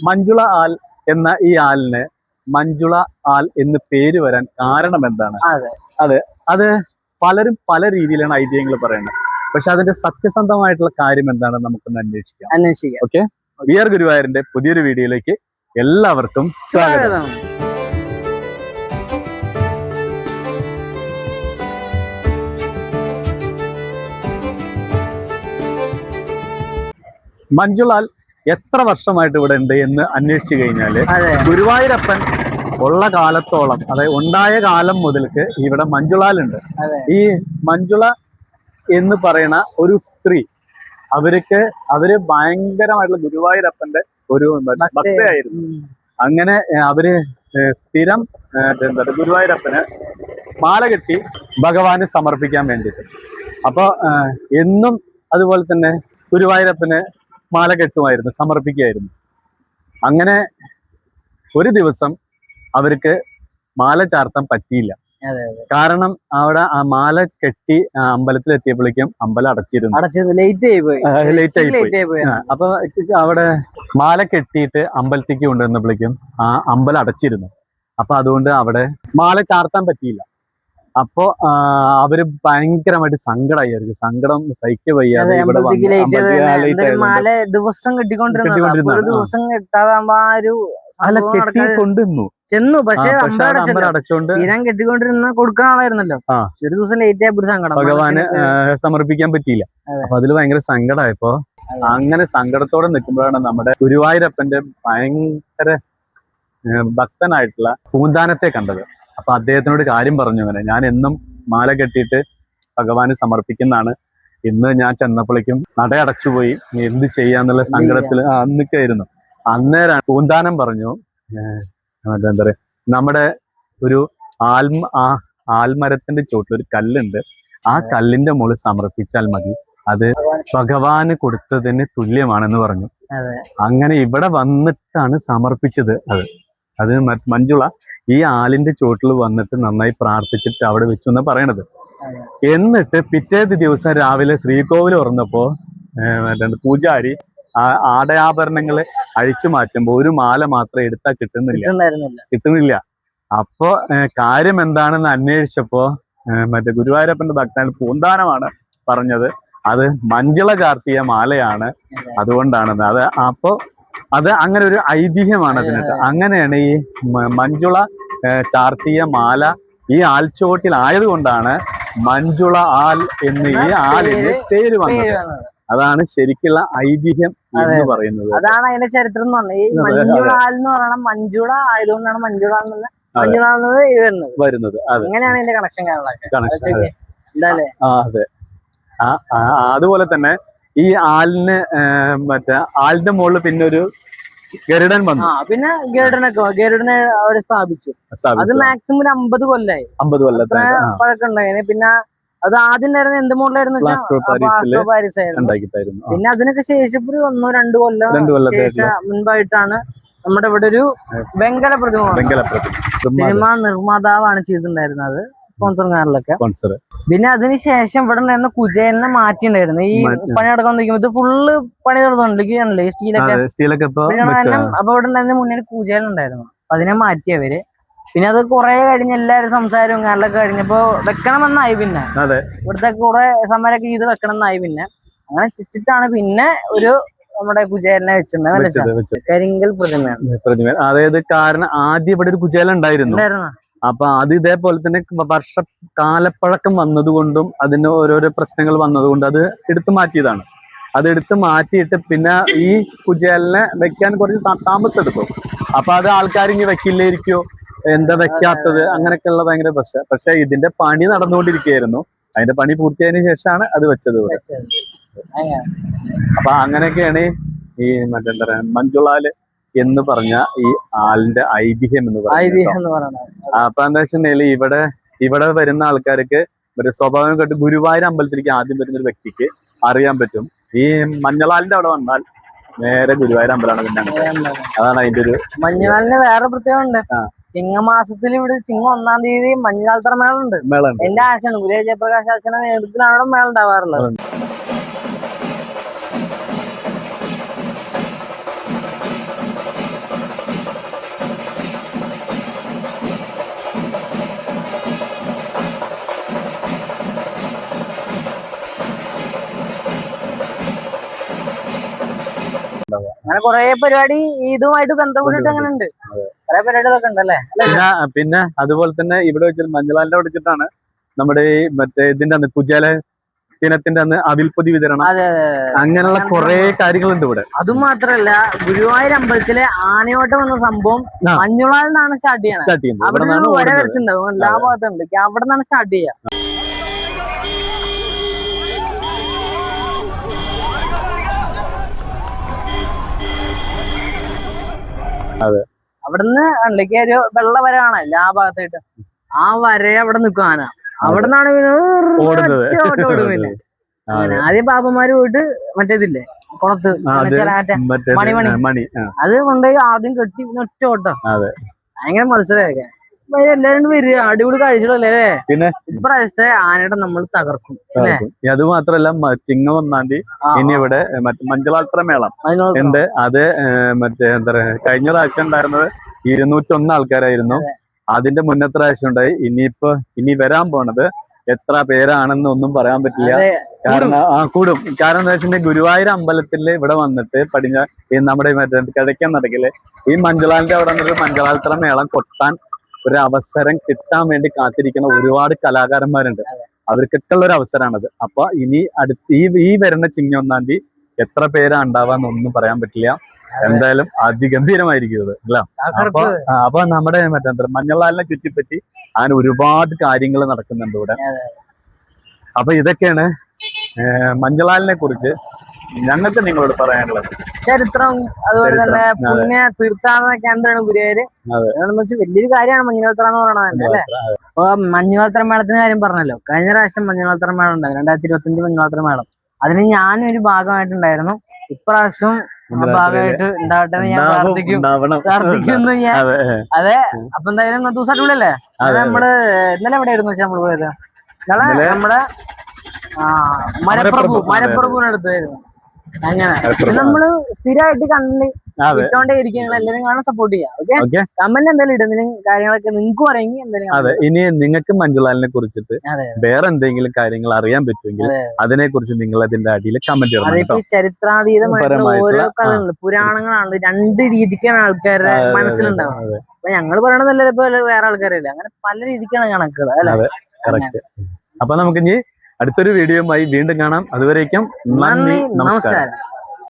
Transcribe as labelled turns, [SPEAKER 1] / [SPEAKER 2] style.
[SPEAKER 1] Manjula all എന്ന ഈ ആലിന് Manjula all എന്ന് പേര് വരാൻ കാരണം എന്താണ്? അതെ, അത് പലരും പല രീതിയിലാണ് ഐതിഹ്യങ്ങൾ പറയുന്നത്. പക്ഷെ അതിന്റെ സത്യസന്ധമായിട്ടുള്ള കാര്യം എന്താണെന്ന് നമുക്കൊന്ന് അന്വേഷിക്കാം. ഓക്കെ, വി ആർ ഗുരുവായൂരിന്റെ പുതിയൊരു വീഡിയോയിലേക്ക് എല്ലാവർക്കും സ്വാഗതം. മഞ്ജുളാൽ എത്ര വർഷമായിട്ട് ഇവിടെ ഉണ്ട് എന്ന് അന്വേഷിച്ചു കഴിഞ്ഞാല് ഗുരുവായൂരപ്പൻ ഉള്ള കാലത്തോളം, അതായത് ഉണ്ടായ കാലം മുതൽക്ക് ഇവിടെ മഞ്ജുളാലുണ്ട്. ഈ മഞ്ജുള എന്ന് പറയുന്ന ഒരു സ്ത്രീ, അവര് ഭയങ്കരമായിട്ടുള്ള ഗുരുവായൂരപ്പന്റെ ഒരു ഭക്തയായിരുന്നു. അങ്ങനെ അവര് സ്ഥിരം ഗുരുവായൂരപ്പന് മാല കെട്ടി ഭഗവാന് സമർപ്പിക്കാൻ വേണ്ടിയിട്ട്. അപ്പൊ എന്നും അതുപോലെ തന്നെ ഗുരുവായൂരപ്പന് മാല കെട്ടുമായിരുന്നു, സമർപ്പിക്കുകയായിരുന്നു. അങ്ങനെ ഒരു ദിവസം അവർക്ക് മാല ചാർത്താൻ പറ്റിയില്ല. കാരണം അവിടെ ആ മാല കെട്ടി അമ്പലത്തിൽ എത്തിയപ്പോഴേക്കും അമ്പലം അടച്ചിരുന്നു, ലേറ്റ് ആയി പോയി. അപ്പൊ അവിടെ മാല കെട്ടിയിട്ട് അമ്പലത്തേക്ക് കൊണ്ടുവന്നപ്പോഴേക്കും ആ അമ്പലം അടച്ചിരുന്നു. അപ്പൊ അതുകൊണ്ട് അവിടെ മാല ചാർത്താൻ പറ്റിയില്ല. അപ്പോ അവര് ഭയങ്കരമായിട്ട് സങ്കടമായി. അവർക്ക് സങ്കടം സഹിക്ക വയ്യാതെ ഇവിടെ കൊണ്ടുവന്നു ചെന്നു. പക്ഷെ അടച്ചോണ്ട് കെട്ടിക്കൊണ്ടിരുന്ന കൊടുക്കാനായിരുന്നല്ലോ. ഒരു ദിവസം ലേറ്റ് ആയപ്പോ സങ്കടം, ഭഗവാന് സമർപ്പിക്കാൻ പറ്റിയില്ല. അപ്പൊ അതിൽ ഭയങ്കര സങ്കടമായപ്പോ, അങ്ങനെ സങ്കടത്തോടെ നിൽക്കുമ്പോഴാണ് നമ്മുടെ ഗുരുവായൂരപ്പന്റെ ഭയങ്കര ഭക്തനായിട്ടുള്ള പൂന്താനത്തെ കണ്ടത്. അപ്പൊ അദ്ദേഹത്തിനോട് കാര്യം പറഞ്ഞു, അങ്ങനെ ഞാൻ എന്നും മാല കെട്ടിയിട്ട് ഭഗവാന് സമർപ്പിക്കുന്നതാണ്. ഇന്ന് ഞാൻ ചെന്നപ്പോഴേക്കും നട അടച്ചുപോയി, എന്ത് ചെയ്യാന്നുള്ള സങ്കടത്തിൽ അന്നൊക്കെയായിരുന്നു. അന്നേരം പൂന്താനം പറഞ്ഞു, എന്താ പറയാ, നമ്മുടെ ഒരു ആൽമരത്തിന്റെ ചോട്ടിൽ ഒരു കല്ലുണ്ട്, ആ കല്ലിന്റെ മുകളിൽ സമർപ്പിച്ചാൽ മതി, അത് ഭഗവാന് കൊടുത്തതിന് തുല്യമാണെന്ന് പറഞ്ഞു. അങ്ങനെ ഇവിടെ വന്നിട്ടാണ് സമർപ്പിച്ചത്. അത് മഞ്ജുള ഈ ആലിന്റെ ചോട്ടിൽ വന്നിട്ട് നന്നായി പ്രാർത്ഥിച്ചിട്ട് അവിടെ വെച്ചു എന്നാ പറയണത്. എന്നിട്ട് പിറ്റേ ദിവസം രാവിലെ ശ്രീകോവിൽ തുറന്നപ്പോ പൂജാരി ആടയാഭരണങ്ങള് അഴിച്ചു മാറ്റുമ്പോ ഒരു മാല മാത്രം എടുത്താൽ കിട്ടുന്നില്ല. അപ്പോ കാര്യം എന്താണെന്ന് അന്വേഷിച്ചപ്പോ ഗുരുവായൂരപ്പന്റെ ഭക്തൻ പൂന്താനമാണ് പറഞ്ഞത്, അത് മഞ്ജുള ചാർത്തിയ മാലയാണ്, അതുകൊണ്ടാണെന്ന്. അത് അങ്ങനെ ഒരു ഐതിഹ്യമാണ് അതിനകത്ത്. അങ്ങനെയാണ് ഈ മഞ്ജുള ചാർത്തിയ മാല ഈ ആൽച്ചോട്ടിൽ ആയതുകൊണ്ടാണ് മഞ്ജുള ആൽ എന്ന് ഈ ആലിന് പേര് വന്നത്. അതാണ് ശരിക്കുള്ള ഐതിഹ്യം എന്ന് പറയുന്നത്.
[SPEAKER 2] അതാണ് അതിന്റെ ചരിത്രം എന്ന് പറഞ്ഞത്. ഈ മഞ്ജുള ആൽ എന്ന് പറയുന്നത് മഞ്ജുള ആയതുകൊണ്ടാണ് മഞ്ജുള
[SPEAKER 1] വരുന്നത്.
[SPEAKER 2] അങ്ങനെയാണ് ഇതിന്റെ കണക്ഷൻ.
[SPEAKER 1] അതെ. അതുപോലെ തന്നെ ഈ ആലിന് ആലിന്റെ മുകളിൽ പിന്നെ ഒരു ഗരുഡൻ വന്നു.
[SPEAKER 2] പിന്നെ ഗരുഡനെ അവിടെ സ്ഥാപിച്ചു. അത് മാക്സിമം 50 കൊല്ലായി.
[SPEAKER 1] 50 കൊല്ലത്തെ
[SPEAKER 2] പഴക്കമുണ്ടായി. പിന്നെ അത് ആദ്യം ഉണ്ടായിരുന്ന എന്ത് മോഡലായിരുന്നു? പിന്നെ അതിനൊക്കെ ശേഷം ഒരു 1-2 കൊല്ലം മുൻപായിട്ടാണ് നമ്മുടെ ഇവിടെ ഒരു വെങ്കല പ്രതിമ, സിനിമ നിർമ്മാതാവാണ് ചെയ്തിട്ടുണ്ടായിരുന്നത്, സ്പോൺസർമാരിലൊക്കെ. പിന്നെ അതിനുശേഷം ഇവിടെ ഉണ്ടായിരുന്ന കുചേലിനെ മാറ്റിണ്ടായിരുന്നു. ഈ പണി നടക്കാൻ നിൽക്കുമ്പോൾ ഇത് ഫുള്ള് പണി നടന്നുകൊണ്ടിരിക്കുകയാണല്ലേ ഈ സ്റ്റീലൊക്കെ. അപ്പൊ ഇവിടെ ഉണ്ടായിരുന്ന മുന്നേ കുചേലുണ്ടായിരുന്നു, അതിനെ മാറ്റിയവര്. പിന്നെ അത് കുറെ കഴിഞ്ഞ് എല്ലാവരും സംസാരവും കാര്യങ്ങളൊക്കെ കഴിഞ്ഞപ്പോ വെക്കണമെന്നായി. പിന്നെ ഇവിടുത്തെ കുറെ സമരമൊക്കെ ചെയ്ത് വെക്കണമെന്നായി. പിന്നെ അങ്ങനെ ചിച്ചിട്ടാണ് പിന്നെ ഒരു നമ്മുടെ കുചേലനെ വെച്ചിട്ടുണ്ട്. കരിങ്കൽ പ്രതിമ.
[SPEAKER 1] അതായത് കാരണം ആദ്യം ഇവിടെ ഒരു കുചേല ഉണ്ടായിരുന്നു. അപ്പൊ അത് ഇതേപോലെ തന്നെ കാലപ്പഴക്കം വന്നതുകൊണ്ടും അതിന് ഓരോരോ പ്രശ്നങ്ങൾ വന്നതുകൊണ്ട് അത് എടുത്തു മാറ്റിയതാണ്. അത് എടുത്ത് മാറ്റിയിട്ട് പിന്നെ ഈ കുചേലിനെ വെക്കാൻ കുറച്ച് താമസം എടുത്തു. അപ്പൊ അത് ആൾക്കാർ ഇനി വെക്കില്ലായിരിക്കോ, എന്താ വെക്കാത്തത്, അങ്ങനെയൊക്കെയുള്ള ഭയങ്കര പ്രശ്നം. പക്ഷെ ഇതിന്റെ പണി നടന്നുകൊണ്ടിരിക്കുകയായിരുന്നു. അതിന്റെ പണി പൂർത്തിയായതിനു ശേഷമാണ് അത് വെച്ചത് ഇവിടെ. അപ്പൊ അങ്ങനെയൊക്കെയാണ് ഈ മറ്റെന്താ പറയാ മഞ്ജുളാല് എന്ന് പറഞ്ഞ ഈ ആളിന്റെ ഐതിഹ്യം എന്ന് പറയുന്നത്. അപ്പൊ എന്താ വെച്ചിട്ടുണ്ടെങ്കിൽ ഇവിടെ വരുന്ന ആൾക്കാർക്ക് ഒരു സ്വാഭാവികമായിട്ട് ഗുരുവായൂർ അമ്പലത്തിലേക്ക് ആദ്യം വരുന്ന ഒരു വ്യക്തിക്ക് അറിയാൻ പറ്റും, ഈ മഞ്ഞളാലിന്റെ അവിടെ വന്നാൽ നേരെ ഗുരുവായൂർ അമ്പലമാണ്. പിന്നെ അതാണ് അതിന്റെ ഒരു.
[SPEAKER 2] മഞ്ഞളാലിന് വേറെ പ്രത്യേകം ഉണ്ട്. ചിങ്ങമാസത്തിൽ ഇവിടെ ചിങ്ങം 1-ാം തീയതി മഞ്ഞളാൽത്തറ മേളുണ്ട്. എന്റെ ആശാണ് ഗുരുവായൂർ ജയപ്രകാശ് ആശാന്റെ നേതൃത്വത്തിലാണ് അവിടെ മേള ഉണ്ടാവാറുള്ളത്. അങ്ങനെ കുറെ പരിപാടി ഇതുമായിട്ട് ബന്ധപ്പെട്ടിട്ട് അങ്ങനെ ഉണ്ട്. കുറെ പരിപാടികളൊക്കെ ഉണ്ടല്ലേ.
[SPEAKER 1] പിന്നെ അതുപോലെ തന്നെ ഇവിടെ വെച്ചിട്ട് മഞ്ജുളാലിന്റെ അവിടെ വെച്ചിട്ടാണ് നമ്മുടെ ഈ മറ്റേ ഇതിന്റെ അന്ന് കുചേല ദിനത്തിന്റെ അന്ന് അവിൽപ്പൊതി വിതരണം, അങ്ങനെയുള്ള കുറെ കാര്യങ്ങളുണ്ട് ഇവിടെ.
[SPEAKER 2] അതും മാത്രല്ല ഗുരുവായൂർ അമ്പലത്തിലെ ആനയോട്ടം എന്ന സംഭവം മഞ്ഞുളാൽ നിന്നാണ് സ്റ്റാർട്ട് ചെയ്യുന്നത്. അവിടെ വര വരച്ചിട്ടുണ്ടാവും എല്ലാ ഭാഗത്തുണ്ട്, അവിടെ നിന്നാണ് സ്റ്റാർട്ട് ചെയ്യുക.
[SPEAKER 1] അതെ,
[SPEAKER 2] അവിടുന്ന് അല്ലേക്ക് ഒരു വെള്ള വര കാണാം എല്ലാ ഭാഗത്തായിട്ട്. ആ വര അവിടെ നിൽക്കും ആന. അവിടെ നിന്നാണ് പിന്നെ അങ്ങനെ ആദ്യം പാപ്പന്മാര് പോയിട്ട് മറ്റേതില്ലേ കുളത്ത് മണി അത് കൊണ്ടുപോയി ആദ്യം കെട്ടി പിന്നെ ഒറ്റ ഓട്ടം. ഭയങ്കര മത്സരമൊക്കെ എല്ലാരും വരിക, അടിപൊളി കാഴ്ചകളല്ലേ.
[SPEAKER 1] പിന്നെ
[SPEAKER 2] ഇപ്രാവശ്യത്തെ ആനയുടെ നമ്മൾ തകർക്കും.
[SPEAKER 1] അത് മാത്രല്ല ചിങ്ങം 1-ാം തീയതി ഇനി ഇവിടെ മഞ്ജുളാൽത്ര മേളം ഉണ്ട്. അത് മറ്റേ എന്താ പറയാ, കഴിഞ്ഞ പ്രാവശ്യം ഉണ്ടായിരുന്നത് 201 ആൾക്കാരായിരുന്നു. അതിന്റെ മുന്നത്തെ പ്രാവശ്യം ഉണ്ടായി. ഇനി വരാൻ പോണത് എത്ര പേരാണെന്ന് ഒന്നും പറയാൻ പറ്റില്ല. കാരണം കൂടും. കാരണം എന്താ വെച്ചിട്ടുണ്ടെങ്കിൽ ഗുരുവായൂർ അമ്പലത്തില് ഇവിടെ വന്നിട്ട് നമ്മുടെ മറ്റേ കിഴക്കൻ നടക്കില് ഈ മഞ്ജുളാലിന്റെ അവിടെ വന്നിട്ട് മഞ്ജുളാൽത്ര മേളം കൊട്ടാൻ ഒരു അവസരം കിട്ടാൻ വേണ്ടി കാത്തിരിക്കുന്ന ഒരുപാട് കലാകാരന്മാരുണ്ട്. അവർക്കൊക്കെ ഉള്ള ഒരു അവസരമാണത്. അപ്പൊ ഇനി ഈ വരുന്ന ചിങ്ങം 1-ാം തീയതി എത്ര പേരാ ഉണ്ടാവാന്നൊന്നും പറയാൻ പറ്റില്ല. എന്തായാലും അതിഗംഭീരമായിരിക്കും ഇത് അല്ല. അപ്പൊ നമ്മുടെ മറ്റേ മഞ്ഞളാലിനെ ചുറ്റിപ്പറ്റി അങ്ങനെ ഒരുപാട് കാര്യങ്ങൾ നടക്കുന്നുണ്ട് ഇവിടെ. അപ്പൊ ഇതൊക്കെയാണ് മഞ്ജളാലിനെ കുറിച്ച് ഞങ്ങൾക്ക് നിങ്ങളോട് പറയാനുള്ളത്.
[SPEAKER 2] ചരിത്രം അതുപോലെ തന്നെ പുണ്യ തീർത്ഥാടന കേന്ദ്രമാണ് ഗുരുവായൂര്. വലിയൊരു കാര്യമാണ് മഞ്ഞുകാലത്തറ എന്ന് പറയണത് അല്ലേ. അപ്പൊ മഞ്ഞുകാലത്തറ മേളത്തിന്റെ കാര്യം പറഞ്ഞല്ലോ. കഴിഞ്ഞ പ്രാവശ്യം മഞ്ഞുകാലത്തറ മേളം ഉണ്ടായിരുന്നു, 2025 മഞ്ഞുകാലത്തറ മേളം. അതിന് ഞാനൊരു ഭാഗമായിട്ടുണ്ടായിരുന്നു. ഇപ്രാവശ്യം ഭാഗമായിട്ട് ഉണ്ടാവട്ടെ എന്ന് ഞാൻ പ്രാർത്ഥിക്കുന്നു ഞാൻ. അതെ, അപ്പൊ എന്തായാലും ദിവസം അടിപൊളിയല്ലേ. നമ്മള് ഇന്നലെ എവിടെയായിരുന്നു വെച്ചാൽ നമ്മള് പോയത്? ഇന്നലെ നമ്മുടെ മരപ്രഭുവിനടുത്തായിരുന്നു. അങ്ങനെ നമ്മള് സ്ഥിരമായിട്ട് കണ്ടോണ്ടേ ഇരിക്കുക. എല്ലാവരും കാണാൻ സപ്പോർട്ട് ചെയ്യാം. ഓക്കെ, കമന്റ് എന്തായാലും ഇടുന്നതിനും കാര്യങ്ങളൊക്കെ നിങ്ങൾക്ക് പറയുമെങ്കിൽ എന്തായാലും.
[SPEAKER 1] അതെ, ഇനി നിങ്ങൾക്ക് മഞ്ജുളാലിനെ കുറിച്ചിട്ട് വേറെ എന്തെങ്കിലും കാര്യങ്ങൾ അറിയാൻ പറ്റുമെങ്കിൽ അതിനെ കുറിച്ച് നിങ്ങൾ അതിന്റെ അടിയിൽ കമന്റ് ചെയ്യണം.
[SPEAKER 2] ചരിത്രാതീതമായിട്ടുള്ള ഓരോ കഥകളും പുരാണങ്ങളാണ്, രണ്ട് രീതിക്കാണ് ആൾക്കാരുടെ മനസ്സിലുണ്ടാവുന്നത്. അപ്പൊ ഞങ്ങൾ പറയണതല്ല ഇപ്പൊ വേറെ ആൾക്കാരല്ല, അങ്ങനെ പല രീതിക്കാണ് കണക്കുകൾ അല്ലെ.
[SPEAKER 1] അപ്പൊ നമുക്ക് ഇനി അടുത്തൊരു വീഡിയോയുമായി വീണ്ടും കാണാം. അതുവരേക്കും നന്ദി, നമസ്കാരം.